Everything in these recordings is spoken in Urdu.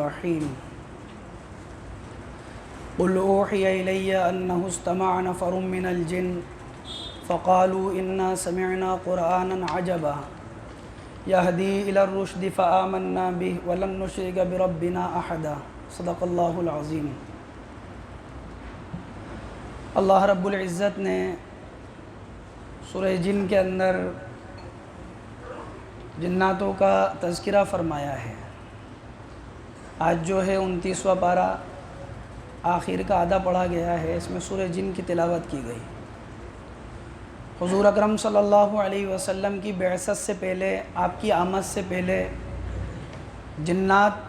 الرحیم قل اوحی الی انہ استمع نفر من الجن فقالوا انا سمعنا قرآنا عجبا یہدی الی الرشد فآمنا به ولن نشرک بربنا احدا صدق اللہ العظیم۔ اللہ رب العزت نے سورہ جن کے اندر جناتوں کا تذکرہ فرمایا ہے۔ آج جو ہے 29واں پارہ آخر کا آدھا پڑھا گیا ہے، اس میں سورہ جن کی تلاوت کی گئی۔ حضور اکرم صلی اللہ علیہ وسلم کی بعثت سے پہلے، آپ کی آمد سے پہلے جنات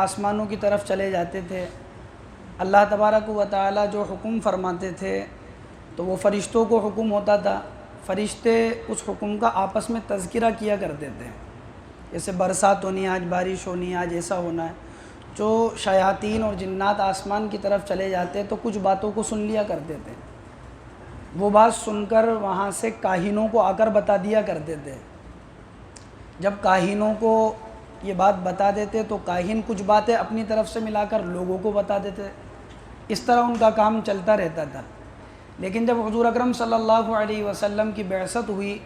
آسمانوں کی طرف چلے جاتے تھے۔ اللہ تبارک و تعالی جو حکم فرماتے تھے تو وہ فرشتوں کو حکم ہوتا تھا، فرشتے اس حکم کا آپس میں تذکرہ کیا کرتے تھے، جیسے برسات ہونی ہے، آج بارش ہونی ہے، آج ایسا ہونا ہے۔ جو شیاطین اور جنات آسمان کی طرف چلے جاتے تو کچھ باتوں کو سن لیا کرتے تھے، وہ بات سن کر وہاں سے کاہنوں کو آ کر بتا دیا کرتے تھے۔ جب کاہنوں کو یہ بات بتا دیتے تو کاہن کچھ باتیں اپنی طرف سے ملا کر لوگوں کو بتا دیتے، اس طرح ان کا کام چلتا رہتا تھا۔ لیکن جب حضور اکرم صلی اللہ علیہ وسلم کی بعثت ہوئی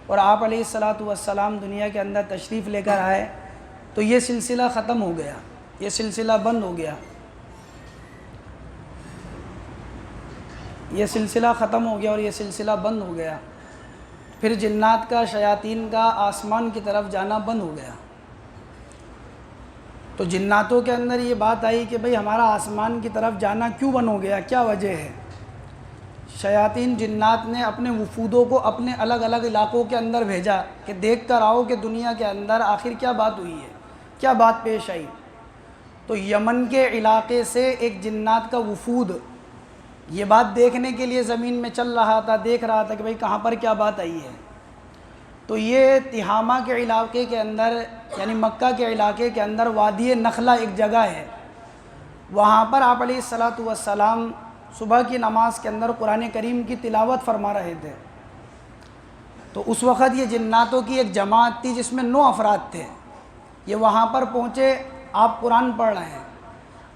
اور آپ علیہ السلام دنیا کے اندر تشریف لے کر آئے تو یہ سلسلہ ختم ہو گیا، یہ سلسلہ بند ہو گیا، یہ سلسلہ ختم ہو گیا اور یہ سلسلہ بند ہو گیا۔ پھر جنات کا، شیاطین کا آسمان کی طرف جانا بند ہو گیا۔ تو جناتوں کے اندر یہ بات آئی کہ بھئی ہمارا آسمان کی طرف جانا کیوں بند ہو گیا، کیا وجہ ہے؟ شیاطین جنات نے اپنے وفودوں کو اپنے الگ الگ علاقوں کے اندر بھیجا کہ دیکھ کر آؤ کہ دنیا کے اندر آخر کیا بات ہوئی ہے، کیا بات پیش آئی۔ تو یمن کے علاقے سے ایک جنات کا وفود یہ بات دیکھنے کے لیے زمین میں چل رہا تھا، دیکھ رہا تھا کہ بھئی کہاں پر کیا بات آئی ہے۔ تو یہ تہامہ کے علاقے کے اندر، یعنی مکہ کے علاقے کے اندر وادی نخلہ ایک جگہ ہے، وہاں پر آپ علیہ السلام صبح کی نماز کے اندر قرآن کریم کی تلاوت فرما رہے تھے۔ تو اس وقت یہ جناتوں کی ایک جماعت تھی جس میں 9 افراد تھے، یہ وہاں پر پہنچے، آپ قرآن پڑھ رہے ہیں۔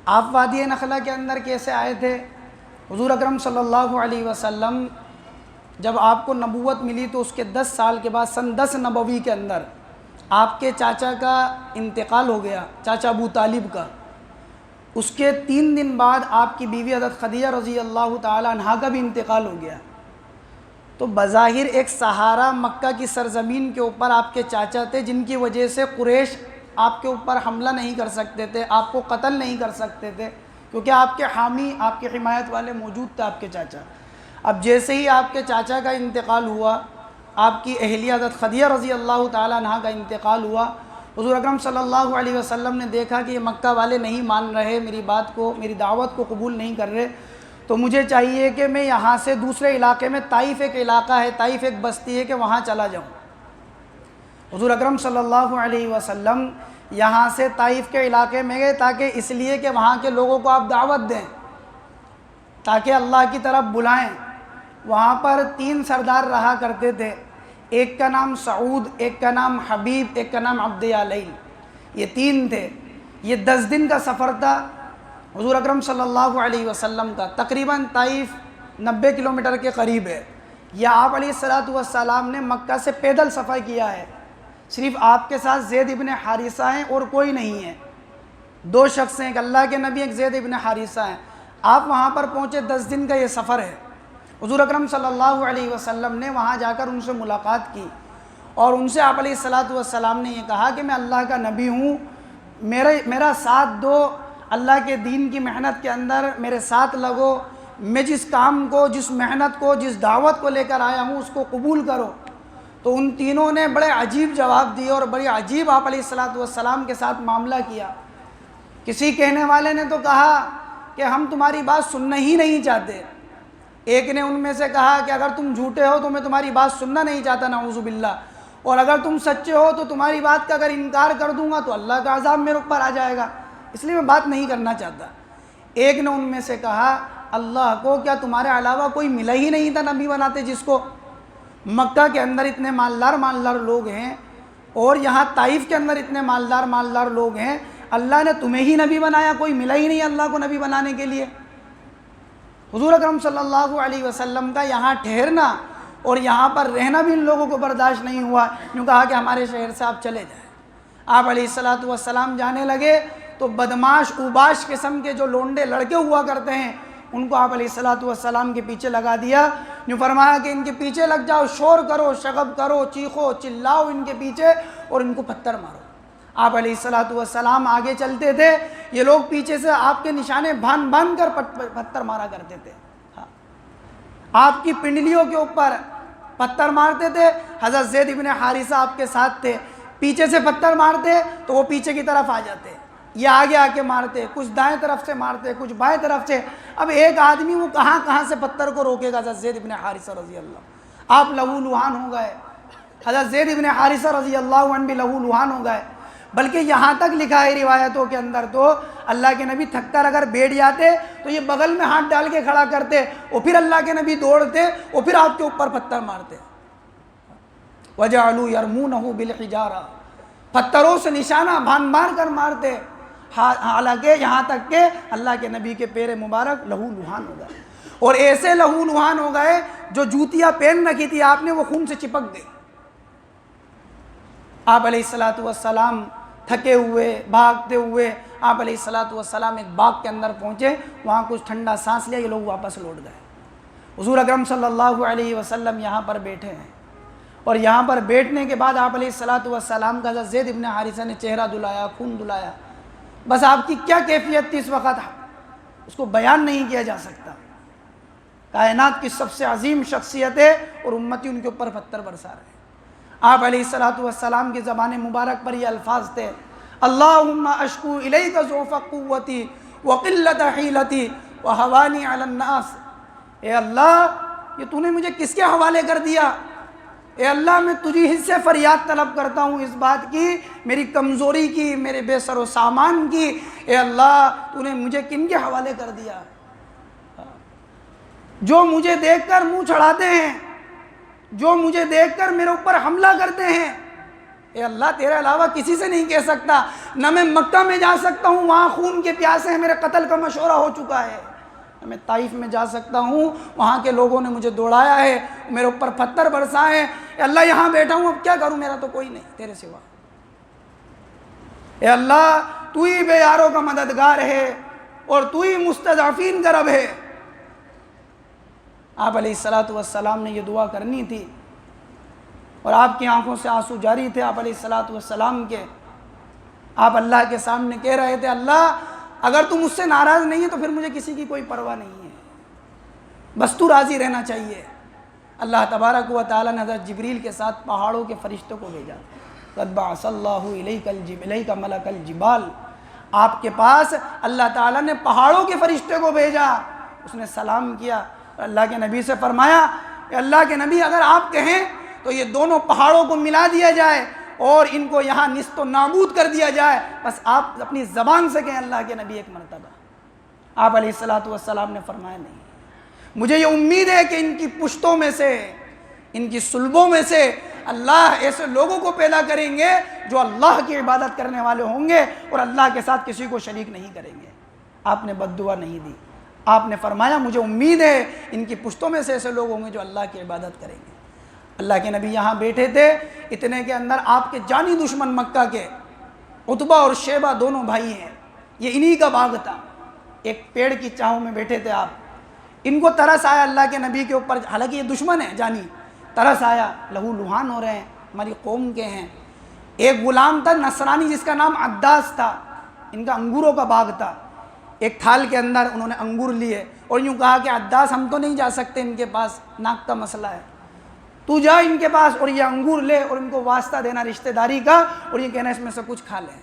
آپ وادی نخلہ کے اندر کیسے آئے تھے؟ حضور اکرم صلی اللہ علیہ وسلم جب آپ کو نبوت ملی تو اس کے 10 سال کے بعد سن 10 نبوی کے اندر آپ کے چاچا کا انتقال ہو گیا، چاچا ابو طالب کا۔ اس کے 3 دن بعد آپ کی بیوی حضرت خدیجہ رضی اللہ تعالی عنہا کا بھی انتقال ہو گیا۔ تو بظاہر ایک سہارا مکہ کی سرزمین کے اوپر آپ کے چاچا تھے، جن کی وجہ سے قریش آپ کے اوپر حملہ نہیں کر سکتے تھے، آپ کو قتل نہیں کر سکتے تھے، کیونکہ آپ کے حامی، آپ کے حمایت والے موجود تھے، آپ کے چاچا۔ اب جیسے ہی آپ کے چاچا کا انتقال ہوا، آپ کی اہلیہ حضرت خدیجہ رضی اللہ تعالی عنہا کا انتقال ہوا، حضور اکرم صلی اللہ علیہ وسلم نے دیکھا کہ یہ مکہ والے نہیں مان رہے میری بات کو، میری دعوت کو قبول نہیں کر رہے، تو مجھے چاہیے کہ میں یہاں سے دوسرے علاقے میں، طائف ایک علاقہ ہے، طائف ایک بستی ہے، کہ وہاں چلا جاؤں۔ حضور اکرم صلی اللہ علیہ وسلم یہاں سے طائف کے علاقے میں گئے، تاکہ اس لیے کہ وہاں کے لوگوں کو آپ دعوت دیں، تاکہ اللہ کی طرف بلائیں۔ وہاں پر 3 سردار رہا کرتے تھے، ایک کا نام سعود، ایک کا نام حبیب، ایک کا نام عبد یالیل، یہ 3 تھے۔ یہ 10 دن کا سفر تھا حضور اکرم صلی اللہ علیہ وسلم کا، تقریباً طائف 90 کلومیٹر کے قریب ہے۔ یہ آپ علیہ السلام نے مکہ سے پیدل سفر کیا ہے، صرف آپ کے ساتھ زید ابن حارثہ ہیں اور کوئی نہیں ہے، 2 شخص ہیں، ایک اللہ کے نبی، ایک زید ابن حارثہ ہیں۔ آپ وہاں پر پہنچے، 10 دن کا یہ سفر ہے۔ حضور اکرم صلی اللہ علیہ وسلم نے وہاں جا کر ان سے ملاقات کی اور ان سے آپ علیہ السلام نے یہ کہا کہ میں اللہ کا نبی ہوں، میرا ساتھ دو، اللہ کے دین کی محنت کے اندر میرے ساتھ لگو، میں جس کام کو، جس محنت کو، جس دعوت کو لے کر آیا ہوں اس کو قبول کرو۔ تو ان تینوں نے بڑے عجیب جواب دیے اور بڑی عجیب آپ علیہ السلام کے ساتھ معاملہ کیا۔ کسی کہنے والے نے تو کہا کہ ہم تمہاری بات سننا ہی نہیں چاہتے، ایک نے ان میں سے کہا کہ اگر تم جھوٹے ہو تو میں تمہاری بات سننا نہیں چاہتا، نعوذ باللہ، اور اگر تم سچے ہو تو تمہاری بات کا اگر انکار کر دوں گا تو اللہ کا عذاب میرے اوپر آ جائے گا، اس لیے میں بات نہیں کرنا چاہتا۔ ایک نے ان میں سے کہا اللہ کو کیا تمہارے علاوہ کوئی ملا ہی نہیں تھا نبی بناتے جس کو؟ مکہ کے اندر اتنے مالدار لوگ ہیں اور یہاں طائف کے اندر اتنے مالدار لوگ ہیں، اللہ نے تمہیں ہی نبی بنایا، کوئی ملا ہی نہیں اللہ کو نبی بنانے کے لیے۔ حضور اکرم صلی اللہ علیہ وسلم کا یہاں ٹھہرنا اور یہاں پر رہنا بھی ان لوگوں کو برداشت نہیں ہوا، یوں کہا کہ ہمارے شہر سے آپ چلے جائیں۔ آپ علیہ السلام جانے لگے تو بدماش اوباش قسم کے جو لونڈے لڑکے ہوا کرتے ہیں ان کو آپ علیہ السلام کے پیچھے لگا دیا، یوں فرمایا کہ ان کے پیچھے لگ جاؤ، شور کرو، شغب کرو، چیخو چلاؤ ان کے پیچھے اور ان کو پتھر مارو۔ آپ علیہ السلام آگے چلتے تھے، یہ لوگ پیچھے سے آپ کے نشانے بھان کر پتھر مارا کرتے تھے، آپ کی پنڈلیوں کے اوپر پتھر مارتے تھے۔ حضرت زید بن حارثہ آپ کے ساتھ تھے، پیچھے سے پتھر مارتے تو وہ پیچھے کی طرف آ جاتے، یہ آگے آ کے مارتے، کچھ دائیں طرف سے مارتے، کچھ بائیں طرف سے۔ اب ایک آدمی وہ کہاں سے پتھر کو روکے گا؟ حضرت زید بن حارثہ رضی اللہ، آپ لہو لہان ہو گئے۔ حضرت زید بن حارثہ رضی اللہ عنہ بھی لہو لہان ہو گئے، بلکہ یہاں تک لکھا ہے روایتوں کے اندر تو اللہ کے نبی تھک کر اگر بیٹھ جاتے تو یہ بغل میں ہاتھ ڈال کے کھڑا کرتے اور پھر اللہ کے نبی دوڑتے اور پھر آپ کے اوپر پتھر مارتے۔ وَجَعَلُوا يَرْمُونَهُ بِالْحِجَارَةِ، پتھروں سے نشانہ بھان کر مارتے، حالانکہ یہاں تک کہ اللہ کے نبی کے پیر مبارک لہو لہان ہو گئے، اور ایسے لہو لہان ہو گئے جو جوتیاں پہن رکھی تھی آپ نے وہ خون سے چپک گئی۔ آپ علیہ السلام تھکے ہوئے بھاگتے ہوئے آپ علیہ السلام ایک باغ کے اندر پہنچے، وہاں کچھ ٹھنڈا سانس لیا، یہ لوگ واپس لوٹ گئے۔ حضور اکرم صلی اللہ علیہ وسلم یہاں پر بیٹھے ہیں، اور یہاں پر بیٹھنے کے بعد آپ علیہ السلام کا حضرت زید بن حارثہ نے چہرہ دھلایا، خون دھلایا، بس آپ کی کیا کیفیت تھی اس وقت اس کو بیان نہیں کیا جا سکتا۔ کائنات کی سب سے عظیم شخصیت ہے اور امتی ان کے اوپر پتھر برسا رہے ہیں۔ آپ علیہ السلام کی زبان مبارک پر یہ الفاظ تھے، اللہم اشکو الیک ضعف قوتی وقلت حیلتی وہوانی علی الناس، اے اللہ یہ تو نے مجھے کس کے حوالے کر دیا؟ اے اللہ میں تجھی ہی سے فریاد طلب کرتا ہوں اس بات کی، میری کمزوری کی، میرے بے سر و سامان کی، اے اللہ تو نے مجھے کن کے حوالے کر دیا؟ جو مجھے دیکھ کر منہ چڑھاتے ہیں، جو مجھے دیکھ کر میرے اوپر حملہ کرتے ہیں، اے اللہ تیرے علاوہ کسی سے نہیں کہہ سکتا، نہ میں مکہ میں جا سکتا ہوں وہاں خون کے پیاسے ہیں، میرے قتل کا مشورہ ہو چکا ہے، نہ میں طائف میں جا سکتا ہوں وہاں کے لوگوں نے مجھے دوڑایا ہے، میرے اوپر پتھر برسائے ہیں، اے اللہ یہاں بیٹھا ہوں اب کیا کروں، میرا تو کوئی نہیں تیرے سوا، اے اللہ تو ہی بے یاروں کا مددگار ہے اور تو ہی مستضعفین کا رب ہے۔ آپ علیہ السلام نے یہ دعا کرنی تھی اور آپ کی آنکھوں سے آنسو جاری تھے آپ علیہ السلام کے، آپ اللہ کے سامنے کہہ رہے تھے، اللہ اگر تم مجھ سے ناراض نہیں ہے تو پھر مجھے کسی کی کوئی پرواہ نہیں ہے، بس تو راضی رہنا چاہیے۔ اللہ تبارک و تعالیٰ نے حضرت جبریل کے ساتھ پہاڑوں کے فرشتوں کو بھیجا، قد بعث اللہ الیک ملک الجبال، آپ کے پاس اللہ تعالیٰ نے پہاڑوں کے فرشتے کو بھیجا، اس نے سلام کیا، اللہ کے نبی سے فرمایا کہ اللہ کے نبی اگر آپ کہیں تو یہ دونوں پہاڑوں کو ملا دیا جائے اور ان کو یہاں نیست و نابود کر دیا جائے، بس آپ اپنی زبان سے کہیں اللہ کے نبی ایک مرتبہ۔ آپ علیہ السلام نے فرمایا نہیں، مجھے یہ امید ہے کہ ان کی پشتوں میں سے، ان کی صلبوں میں سے اللہ ایسے لوگوں کو پیدا کریں گے جو اللہ کی عبادت کرنے والے ہوں گے اور اللہ کے ساتھ کسی کو شریک نہیں کریں گے۔ آپ نے بد دعا نہیں دی، آپ نے فرمایا مجھے امید ہے ان کی پشتوں میں سے ایسے لوگ ہوں گے جو اللہ کی عبادت کریں گے۔ اللہ کے نبی یہاں بیٹھے تھے، اتنے کے اندر آپ کے جانی دشمن مکہ کے عتبہ اور شیبہ دونوں بھائی ہیں، یہ انہی کا باغ تھا، ایک پیڑ کی چھاؤں میں بیٹھے تھے آپ، ان کو ترس آیا اللہ کے نبی کے اوپر، حالانکہ یہ دشمن ہے جانی، ترس آیا، لہو لہان ہو رہے ہیں، ہماری قوم کے ہیں۔ ایک غلام تھا نصرانی جس کا نام عداس تھا، ان کا انگوروں کا باغ تھا، ایک تھال کے اندر انہوں نے انگور لیے اور یوں کہا کہ عداس ہم تو نہیں جا سکتے ان کے پاس، ناک کا مسئلہ ہے، تو جا ان کے پاس اور یہ انگور لے اور ان کو واسطہ دینا رشتہ داری کا اور یہ کہنا اس میں سے کچھ کھا لیں۔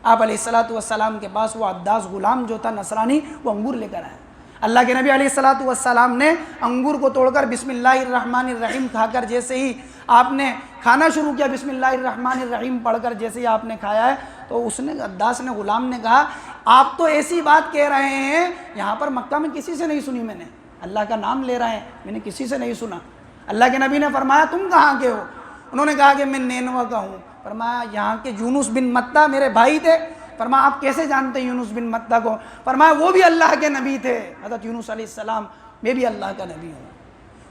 آپ علیہ السلام کے پاس وہ عداس غلام جو تھا نصرانی وہ انگور لے کر آئے، اللہ کے نبی علیہ السلام نے انگور کو توڑ کر بسم اللہ الرحمن الرحیم کھا کر جیسے ہی آپ نے کھانا شروع کیا، بسم اللہ الرحمن الرحیم پڑھ کر جیسے ہی آپ نے کھایا ہے تو اس نے عداس نے غلام نے کہا آپ تو ایسی بات کہہ رہے ہیں یہاں پر مکہ میں کسی سے نہیں سنی، میں نے اللہ کا نام لے رہے ہیں میں نے کسی سے نہیں سنا۔ اللہ کے نبی نے فرمایا تم کہاں کے ہو؟ انہوں نے کہا کہ میں نینوا کا ہوں۔ فرمایا یہاں کے یونس بن متہ میرے بھائی تھے، فرمایا آپ کیسے جانتے ہیں یونس بن متہ کو؟ فرمایا وہ بھی اللہ کے نبی تھے، حضرت یونس علیہ السلام، میں بھی اللہ کا نبی ہوں،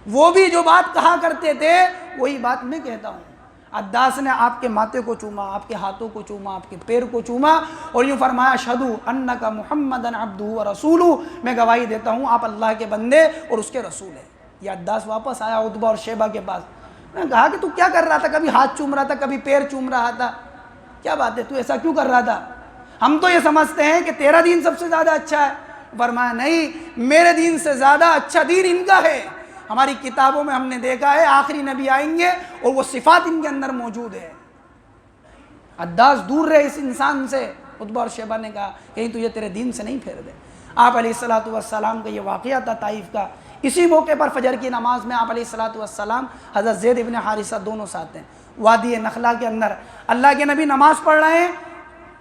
وہ بھی جو بات کہا کرتے تھے وہی بات میں کہتا ہوں۔ عداس نے آپ کے ماتھے کو چوما، آپ کے ہاتھوں کو چوما، آپ کے پیر کو چوما اور یوں فرمایا اشہدو انک محمدن عبدہ ورسولہ، میں گواہی دیتا ہوں آپ اللہ کے بندے اور اس کے رسول ہیں۔ یہ عداس واپس آیا عتبہ اور شیبہ کے پاس، میں نے کہا کہ تو کیا کر رہا تھا؟ کبھی ہاتھ چوم رہا تھا، کبھی پیر چوم رہا تھا، کیا بات ہے، تو ایسا کیوں کر رہا تھا؟ ہم تو یہ سمجھتے ہیں کہ تیرا دین سب سے زیادہ اچھا ہے۔ فرمایا نہیں، میرے دین سے زیادہ اچھا دین ان کا ہے۔ ہماری کتابوں میں ہم نے دیکھا ہے آخری نبی آئیں گے اور وہ صفات ان کے اندر موجود ہے۔ عداس دور رہے اس انسان سے۔ عتبہ اور شیبہ نے کہا کہیں تو یہ تیرے دین سے نہیں پھیر دے۔ آپ علیہ السلام کا یہ واقعہ تھا طائف کا۔ اسی موقع پر فجر کی نماز میں آپ علیہ السلام حضرت زید ابن حارثہ دونوں ساتھ ہیں، وادی نخلا کے اندر اللہ کے نبی نماز پڑھ رہے ہیں۔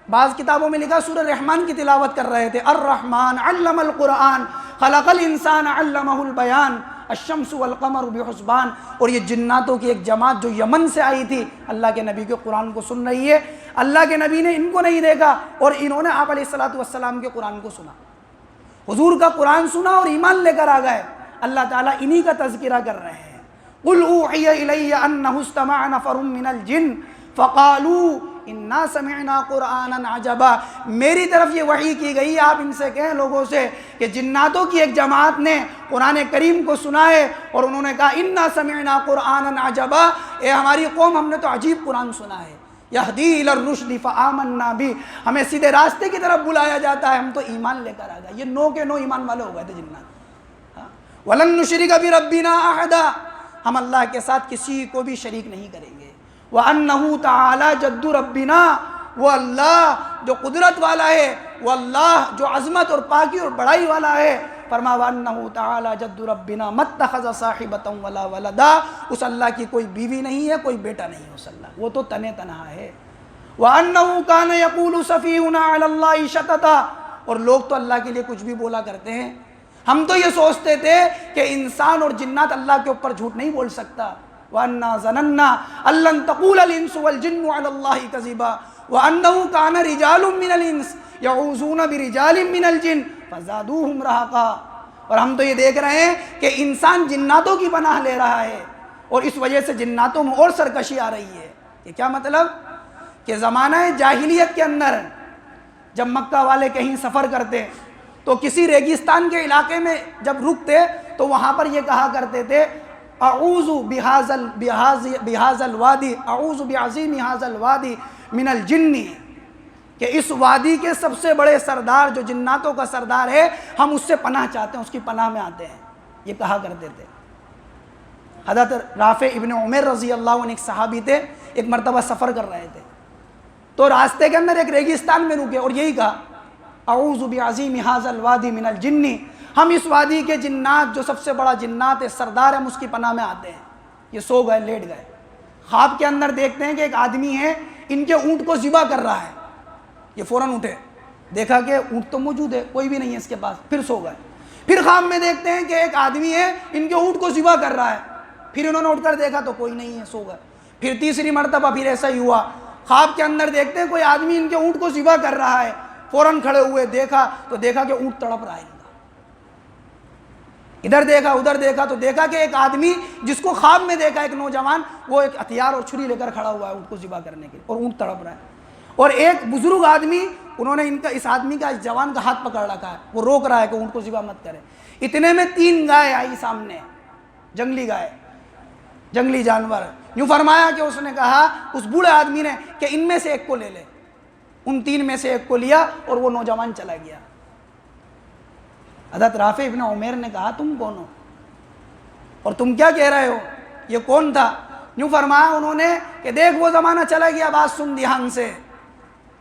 بعض کتابوں میں لکھا سورہ رحمان کی تلاوت کر رہے تھے، الرحمن علم القرآن خلق الانسان علمہ البیان الشمس والقمر بحسبان۔ اور یہ جناتوں کی ایک جماعت جو یمن سے آئی تھی اللہ کے نبی کے قرآن کو سن رہی ہے۔ اللہ کے نبی نے ان کو نہیں دیکھا اور انہوں نے آپ علیہ السلام کے قرآن کو سنا، حضور کا قرآن سنا اور ایمان لے کر آ گئے۔ اللہ تعالیٰ انہی کا تذکرہ کر رہے ہیں، قُلْ أُوحِيَ إِلَيَّ أَنَّهُ اسْتَمَعَ نَفَرٌ مِّنَ الْجِنِّ فَقَالُوا إِنَّا سَمِعْنَا قُرْآنًا عَجَبًا۔ میری طرف یہ وحی کی گئی، آپ ان سے کہیں لوگوں سے کہ جناتوں کی ایک جماعت نے قرآن کریم کو سنا ہے اور انہوں نے کہا إِنَّا سَمِعْنَا قُرْآنًا عَجَبًا، اے ہماری قوم ہم نے تو عجیب قرآن سنا ہے، یہدی الی الرشد فآمنا بہ، ہمیں سیدھے راستے کی طرف بلایا جاتا ہے، ہم تو ایمان لے کر آ گئے۔ یہ نو کے نو ایمان والے ہو گئے تھے جنات۔ وَلَن نُشْرِكَ بِرَبِّنَا أَحَدًا، ہم اللہ کے ساتھ کسی کو بھی شریک نہیں کریں گے۔ وَأَنَّهُ تَعَالَى جَدُّ رَبِّنَا، وہ اللہ جو قدرت والا ہے، وہ اللہ جو عظمت اور پاکی اور بڑائی والا ہے۔ فرمایا وَأَنَّهُ تَعَالَى جَدُّ رَبِّنَا مَا اتَّخَذَ صَاحِبَةً وَلَا وَلَدًا، اس اللہ کی کوئی بیوی نہیں ہے، کوئی بیٹا نہیں ہے، اس اللہ وہ تو تنہا تنہا ہے۔ وَأَنَّهُ كَانَ يَقُولُ سَفِيهُنَا عَلَى اللَّهِ شَطَطًا، اور لوگ تو اللہ کے لیے کچھ بھی بولا کرتے ہیں۔ ہم تو یہ سوچتے تھے کہ انسان اور جنات اللہ کے اوپر جھوٹ نہیں بول سکتا۔ وَأَنَّا ظَنَنَّا أَن لَّن تَقُولَ الْإِنسُ وَالْجِنُّ عَلَى اللَّهِ كَذِبًا وَأَنَّهُ كَانَ رِجَالٌ مِّنَ الْإِنسِ يَعُوذُونَ بِرِجَالٍ مِّنَ الْجِنِّ فَزَادُوهُمْ رَهَقًا۔ اور ہم تو یہ دیکھ رہے ہیں کہ انسان جناتوں کی پناہ لے رہا ہے اور اس وجہ سے جناتوں میں اور سرکشی آ رہی ہے۔ یہ کیا مطلب؟ کہ زمانہ جاہلیت کے اندر جب مکہ والے کہیں سفر کرتے تو کسی ریگستان کے علاقے میں جب رکتے تو وہاں پر یہ کہا کرتے تھے اعوذ بہذا الوادی، اعوذ بعظیم ھذا الوادی من الجن، کہ اس وادی کے سب سے بڑے سردار جو جناتوں کا سردار ہے ہم اس سے پناہ چاہتے ہیں، اس کی پناہ میں آتے ہیں، یہ کہا کرتے تھے۔ حضرت رافع ابن عمر رضی اللہ عنہ ایک صحابی تھے، ایک مرتبہ سفر کر رہے تھے تو راستے کے اندر ایک ریگستان میں رکے اور یہی کہا اعوذ بعظیم ھذا الوادی من الجن، ہم اس وادی کے جنات جو سب سے بڑا جنات ہے سردار ہم اس کی پناہ میں آتے ہیں۔ یہ سو گئے، لیٹ گئے، خواب کے اندر دیکھتے ہیں کہ ایک آدمی ہے ان کے اونٹ کو ذبح کر رہا ہے، یہ فوراً اٹھے، دیکھا کہ اونٹ تو موجود ہے، کوئی بھی نہیں ہے اس کے پاس، پھر سو گئے۔ پھر خواب میں دیکھتے ہیں کہ ایک آدمی ہے ان کے اونٹ کو ذبح کر رہا ہے، پھر انہوں نے اٹھ کر دیکھا تو کوئی نہیں ہے، سو گئے۔ پھر تیسری مرتبہ پھر ایسا ہی ہوا، خواب کے اندر دیکھتے ہیں کوئی آدمی ان کے اونٹ کو ذبح کر رہا ہے، فوراً کھڑے ہوئے، دیکھا تو دیکھا کہ اونٹ تڑپ رہا ہے، ادھر دیکھا ادھر دیکھا تو دیکھا کہ ایک آدمی جس کو خواب میں دیکھا ایک نوجوان، وہ ایک ہتھیار اور چھری لے کر کھڑا ہوا ہے اونٹ کو ذبح کرنے کے لیے، اور اونٹ تڑپ رہا ہے۔ اور ایک بزرگ آدمی، انہوں نے اس آدمی کا، اس جوان کا ہاتھ پکڑ رکھا ہے، وہ روک رہا ہے کہ اونٹ کو ذبح مت کرے۔ اتنے میں 3 گائے آئی سامنے، جنگلی گائے، جنگلی جانور۔ یوں فرمایا کہ اس نے کہا اس بوڑھے آدمی نے کہ ان میں سے ایک کو لے لے، ان 3 میں سے ایک کو لیا اور وہ نوجوان چلا گیا۔ حضرت رافع ابن عمر نے کہا تم کون ہو اور تم کیا کہہ رہے ہو، یہ کون تھا؟ یوں فرمایا انہوں نے کہ دیکھ وہ زمانہ چلا گیا، بات سن دھیان سے،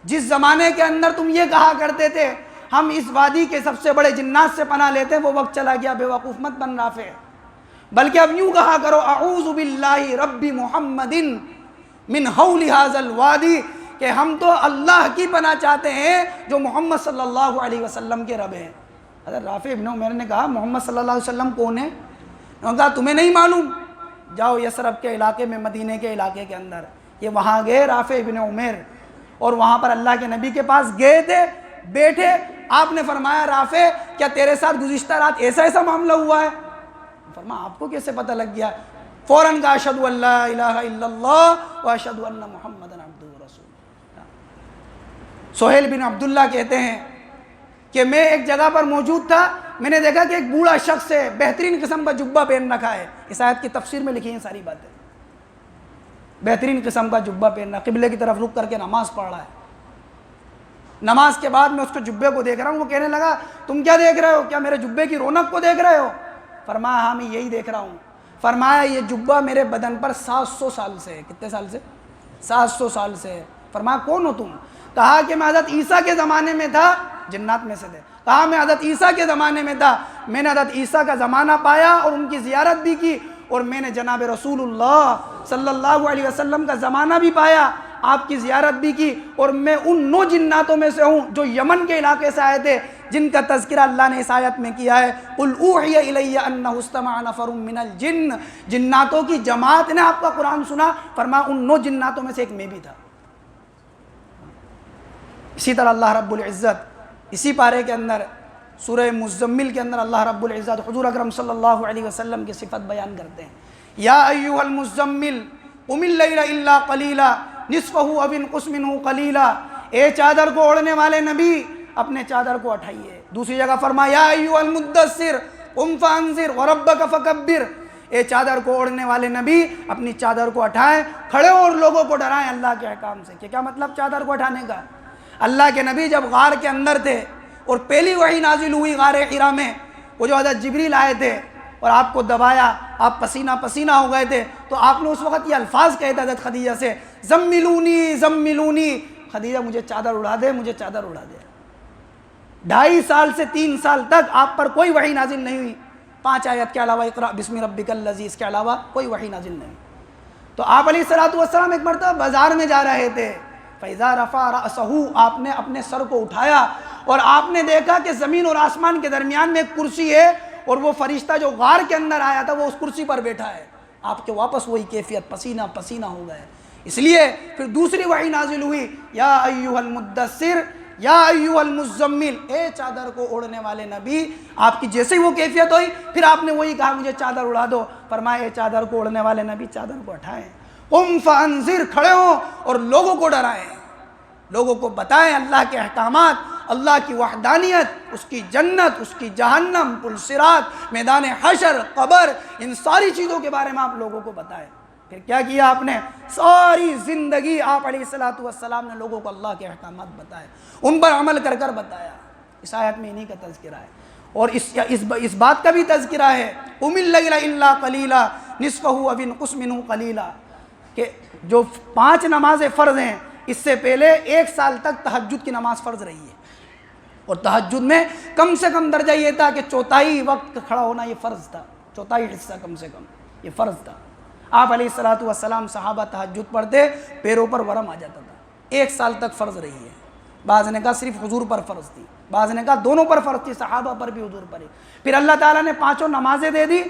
جس زمانے کے اندر تم یہ کہا کرتے تھے ہم اس وادی کے سب سے بڑے جنات سے پناہ لیتے ہیں، وہ وقت چلا گیا، بے وقوف مت بن رافع، بلکہ اب یوں کہا کرو اعوذ باللہ رب محمد من حول ھذا الوادی، کہ ہم تو اللہ کی پناہ چاہتے ہیں جو محمد صلی اللہ علیہ وسلم کے رب ہیں۔ حضرت رافع ابن عمر نے کہا محمد صلی اللہ علیہ وسلم کون ہے؟ انہوں نے کہا تمہیں نہیں معلوم، جاؤ یثرب کے علاقے میں، مدینے کے علاقے کے اندر، یہ وہاں گئے رافع ابن عمر اور وہاں پر اللہ کے نبی کے پاس گئے تھے، بیٹھے، آپ نے فرمایا رافع کیا تیرے ساتھ گزشتہ رات ایسا معاملہ ہوا ہے؟ فرمایا آپ کو کیسے پتہ لگ گیا؟ فوراً کہا اشہد ان لا الہ الا اللہ و اشہد ان محمدًا عبدہ و رسولہ۔ سہیل بن عبداللہ کہتے ہیں کہ میں ایک جگہ پر موجود تھا، میں نے دیکھا کہ ایک بوڑھا شخص ہے، بہترین قسم کا جبہ پہن رکھا ہے، اس آیت کی تفسیر میں لکھی ہیں ساری باتیں، بہترین قسم کا جبہ پہننا، قبلے کی طرف رک کر کے نماز پڑھ رہا ہے۔ نماز کے بعد میں اس کو جبے کو دیکھ رہا ہوں، وہ کہنے لگا تم کیا دیکھ رہے ہو؟ کیا میرے جبے کی رونق کو دیکھ رہے ہو؟ فرمایا ہاں میں یہی دیکھ رہا ہوں۔ فرمایا یہ جبہ میرے بدن پر 700 سال سے ہے۔ کتنے سال سے؟ 700 سال سے ہے۔ فرمایا کون ہو تم؟ کہا کہ میں حضرت عیسیٰ کے زمانے میں تھا، جنات میں سے تھے۔ کہا میں حضرت عیسیٰ کے زمانے میں تھا، میں نے حضرت عیسیٰ کا زمانہ پایا اور ان کی زیارت بھی کی، اور میں نے جناب رسول اللہ صلی اللہ علیہ وسلم کا زمانہ بھی پایا، آپ کی زیارت بھی کی، اور میں ان 9 جناتوں میں سے ہوں جو یمن کے علاقے سے آئے تھے، جن کا تذکرہ اللہ نے اس آیت میں کیا ہے، قُلْ أُوحِيَ إِلَيَّ أَنَّهُ اسْتَمَعَ نَفَرٌ مِّنَ الْجِنِّ، جناتوں کی جماعت نے آپ کا قرآن سنا۔ فرمایا ان 9 جناتوں میں سے ایک میں بھی تھا۔ اسی طرح اللہ رب العزت اسی پارے کے اندر سورہ مزمل کے اندر اللہ رب العزت حضور اکرم صلی اللہ علیہ وسلم کی صفت بیان کرتے ہیں، یا ایھا المزمل قم اللیل الا قلیلا نصفہ او انقص منہ قلیلا، اے چادر کو اوڑھنے والے نبی اپنے چادر کو اٹھائیے۔ دوسری جگہ فرمایا یا ایھا المدثر قم فانذر وربک فکبر، اے چادر کو اوڑھنے والے نبی اپنی چادر کو اٹھائیں، کھڑے ہو اور لوگوں کو ڈرائیں اللہ کے احکام سے۔ کہ کیا مطلب چادر کو اٹھانے کا؟ اللہ کے نبی جب غار کے اندر تھے اور پہلی وحی نازل ہوئی غار حرا میں، وہ جو حضرت جبریل آئے تھے اور آپ کو دبایا، آپ پسینہ پسینہ ہو گئے تھے، تو آپ نے اس وقت یہ الفاظ کہے تھے حضرت خدیجہ سے، زملونی زملونی، خدیجہ مجھے چادر اڑا دے، مجھے چادر اڑا دے۔ 2.5 سال سے 3 سال تک آپ پر کوئی وحی نازل نہیں ہوئی، 5 آیت کے علاوہ اقرأ بسم ربک الذی، اس کے علاوہ کوئی وحی نازل نہیں۔ تو آپ علیہ السلام ایک مرتبہ بازار میں جا رہے تھے، فَإِذَا رَفَعَ رَأْسَهُ، آپ نے اپنے سر کو اٹھایا اور آپ نے دیکھا کہ زمین اور آسمان کے درمیان میں ایک کرسی ہے، اور وہ فرشتہ جو غار کے اندر آیا تھا وہ اس کرسی پر بیٹھا ہے۔ آپ کے واپس وہی کیفیت، پسینہ پسینہ ہو گئے۔ اس لیے پھر دوسری وحی نازل ہوئی، یا ایھا المدثر یا ایھا المزمل، اے چادر کو اوڑھنے والے نبی، آپ کی جیسے ہی وہ کیفیت ہوئی پھر آپ نے وہی کہا مجھے چادر اڑا دو۔ فرمایا اے چادر کو اوڑھنے والے نبی چادر کو اٹھائیں، قم فانذر، کھڑے ہوں اور لوگوں کو ڈرائیں، لوگوں کو بتائیں اللہ کے احکامات، اللہ کی وحدانیت، اس کی جنت، اس کی جہنم، پل صراط، میدان حشر، قبر، ان ساری چیزوں کے بارے میں آپ لوگوں کو بتائیں۔ پھر کیا کیا آپ نے؟ ساری زندگی آپ علیہ السلام نے لوگوں کو اللہ کے احکامات بتائے، ان پر عمل کر کر بتایا۔ اس آیت میں انہی کا تذکرہ ہے، اور اس بات کا بھی تذکرہ ہے، قم اللیل الا قلیلا نصفہ او انقص منہ قلیلا، کہ جو 5 نمازیں فرض ہیں اس سے پہلے 1 سال تک تہجد کی نماز فرض رہی ہے، اور تہجد میں کم سے کم درجہ یہ تھا کہ 1/4 وقت کھڑا ہونا یہ فرض تھا، 1/4 حصہ کم سے کم یہ فرض تھا۔ آپ علیہ السلام صحابہ تہجد پڑھتے، پیروں پر ورم آ جاتا تھا، 1 سال تک فرض رہی ہے۔ بعض نے کہا صرف حضور پر فرض تھی، بعض نے کہا دونوں پر فرض تھی، صحابہ پر بھی حضور پر ہی۔ پھر اللہ تعالیٰ نے 5 نمازیں دے دی،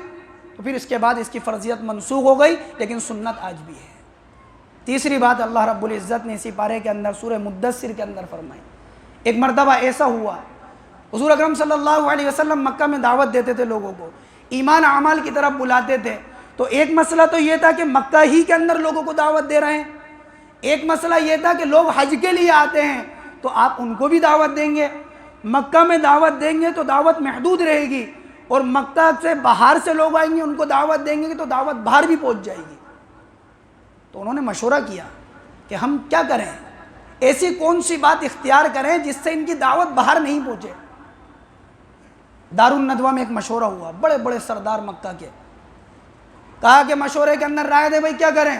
تو پھر اس کے بعد اس کی فرضیت منسوخ ہو گئی، لیکن سنت آج بھی ہے۔ تیسری بات اللہ رب العزت نے اسی پارے کے اندر سورہ مدثر کے اندر فرمائی، ایک مرتبہ ایسا ہوا، حضور اکرم صلی اللہ علیہ وسلم مکہ میں دعوت دیتے تھے لوگوں کو، ایمان اعمال کی طرف بلاتے تھے، تو ایک مسئلہ تو یہ تھا کہ مکہ ہی کے اندر لوگوں کو دعوت دے رہے ہیں، ایک مسئلہ یہ تھا کہ لوگ حج کے لیے آتے ہیں تو آپ ان کو بھی دعوت دیں گے، مکہ میں دعوت دیں گے تو دعوت محدود رہے گی، اور مکہ سے باہر سے لوگ آئیں گے ان کو دعوت دیں گے تو دعوت باہر بھی پہنچ جائے گی۔ تو انہوں نے مشورہ کیا کہ ہم کیا کریں، ایسی کون سی بات اختیار کریں جس سے ان کی دعوت باہر نہیں پہنچے۔ دار الندوہ میں ایک مشورہ ہوا، بڑے بڑے سردار مکہ کے، کہا کہ مشورے کے اندر رائے دے بھائی کیا کریں۔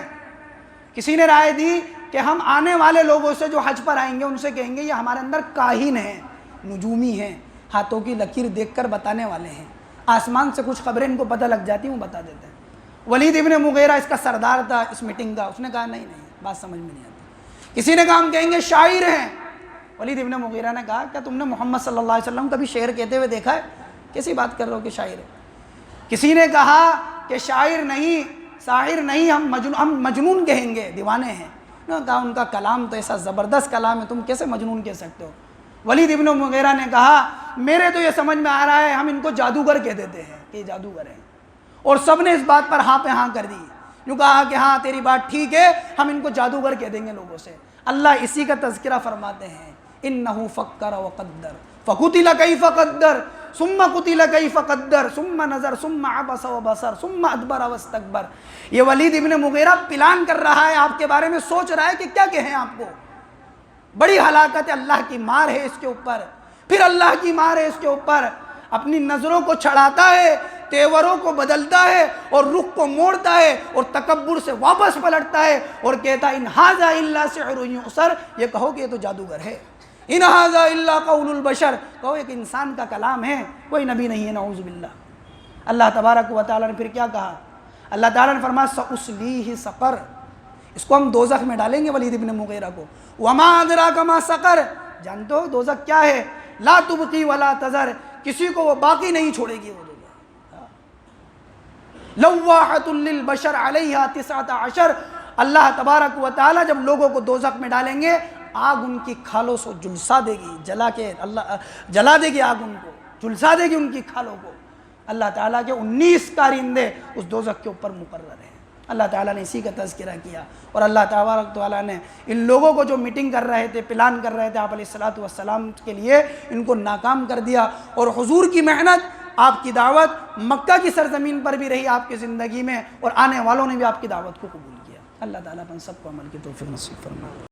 کسی نے رائے دی کہ ہم آنے والے لوگوں سے جو حج پر آئیں گے ان سے کہیں گے یہ ہمارے اندر کاہن ہیں، نجومی ہیں، ہاتھوں کی لکیر دیکھ کر بتانے والے ہیں، آسمان سے کچھ خبریں ان کو پتہ لگ جاتی ہیں وہ بتا دیتے ہیں۔ ولید ابن مغیرہ اس کا سردار تھا اس میٹنگ کا، اس نے کہا نہیں بات سمجھ میں نہیں آتی۔ کسی نے کہا ہم کہیں گے شاعر ہیں، ولید ابن مغیرہ نے کہا کیا تم نے محمد صلی اللہ علیہ وسلم کبھی شعر کہتے ہوئے دیکھا ہے؟ کیسی بات کر رہے ہو کہ شاعر ہے؟ کسی نے کہا کہ شاعر نہیں، ساحر نہیں، ہم مجنون کہیں گے، دیوانے ہیں۔ انہوں نے کہا ان کا کلام تو ایسا زبردست کلام ہے، تم کیسے مجنون کہہ سکتے ہو؟ ولید ابن مغیرہ نے کہا میرے تو یہ سمجھ میں آ رہا ہے ہم ان کو جادوگر کہہ دیتے ہیں کہ یہ جادوگر ہیں، اور سب نے اس بات پر ہاں پہ ہاں کر دی، یوں کہا کہ ہاں تیری بات ٹھیک ہے، ہم ان کو جادوگر کہہ دیں گے لوگوں سے۔ اللہ اسی کا تذکرہ فرماتے ہیں انہ فکر وقدر فقتل کیف قدر ثم قتل کیف قدر ثم نظر ثم عبس وبصر ثم ادبر واستکبر۔ یہ ولید ابن مغیرہ پلان کر رہا ہے آپ کے بارے میں، سوچ رہا ہے کہ کیا کہیں آپ کو، بڑی ہلاکت ہے، اللہ کی مار ہے اس کے اوپر، پھر اللہ کی مار ہے اس کے اوپر، اپنی نظروں کو چھڑاتا ہے، تیوروں کو بدلتا ہے اور رخ کو موڑتا ہے اور تکبر سے واپس پلٹتا ہے اور کہتا ہے ان ھذا الا سحر یؤثر، یہ کہو کہ یہ تو جادوگر ہے، ان ھذا الا قول البشر، کہو ایک انسان کا کلام ہے، کوئی نبی نہیں ہے، نعوذ باللہ۔ اللہ تبارک و تعالیٰ نے پھر کیا کہا؟ اللہ تعالیٰ نے فرمایا سأصلیہ سقر، اس کو ہم دوزخ میں ڈالیں گے ولید ابن مغیرہ کو۔ وما ادراک ما سقر، جانتے ہو دوزخ کیا ہے؟ لا تبقی ولا تذر، کسی کو وہ باقی نہیں چھوڑے گی وہ دوزخ۔ لواحۃ للبشر علیہا 19، اللہ تبارک و تعالیٰ جب لوگوں کو دوزخ میں ڈالیں گے آگ ان کی کھالوں سے جلسا دے گی، جلا دے گی آگ ان کو، جلسا دے گی ان کی کھالوں کو۔ اللہ تعالیٰ کے 19 کارندے اس دوزخ کے اوپر مقرر ہیں۔ اللہ تعالیٰ نے اسی کا تذکرہ کیا، اور اللہ تبارک تعالیٰ نے ان لوگوں کو جو میٹنگ کر رہے تھے، پلان کر رہے تھے آپ علیہ السلام کے لیے، ان کو ناکام کر دیا، اور حضور کی محنت، آپ کی دعوت مکہ کی سرزمین پر بھی رہی آپ کی زندگی میں، اور آنے والوں نے بھی آپ کی دعوت کو قبول کیا۔ اللہ تعالیٰ اپن سب کو عمل کی توفیق نصیب فرمائے۔